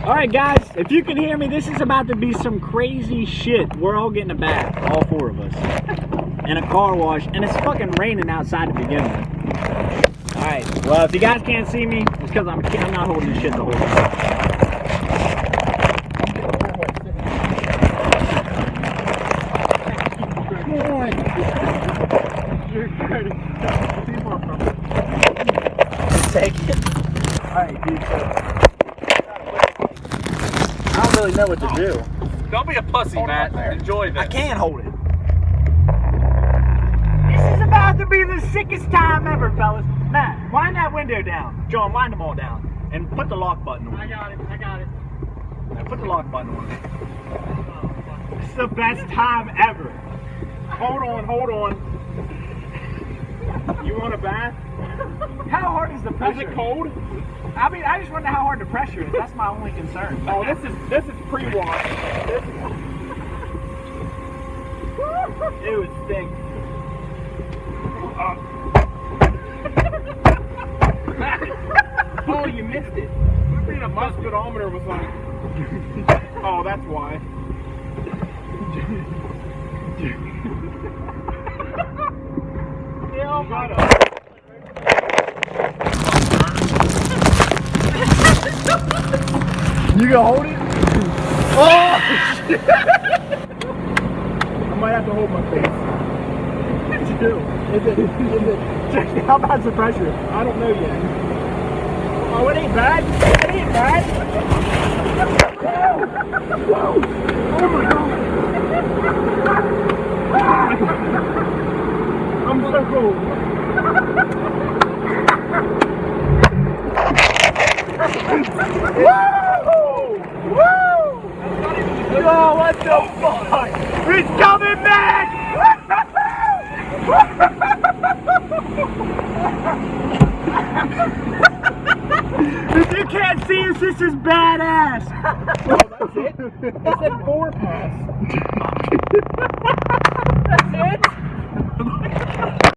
Alright guys, if you can hear me, this is about to be some crazy shit. We're all getting a bath, all four of us. And a car wash, and it's fucking raining outside to begin with. Alright, well if you guys can't see me, it's because I'm not holding this shit the whole time. Take it. Alright, dude. I don't really know what to do. Don't be a pussy, Matt. Enjoy this. I can't hold it. This is about to be the sickest time ever, fellas. Matt, wind that window down. John, wind them all down. And put the lock button on. I got it. Now put the lock button on. This is the best time ever. Hold on. You want a bath? How hard is the pressure? Is it cold? I mean, I just wonder how hard the pressure is. That's my only concern. Oh, this is pre-wash. Ew, it stinks. Oh, you missed it. The musculometer was like. Oh, that's why. Yeah, shut up. You gonna hold it? Oh shit! I might have to hold my face. What you do? Is it? How bad's the pressure? I don't know yet. Oh, it ain't bad. It ain't bad. Whoa! Oh my god! I'm so cold. Woo! Woo! Oh, what the fuck? It's coming back! If you can't see us, this is badass! Oh, that's it? It said 4 pass.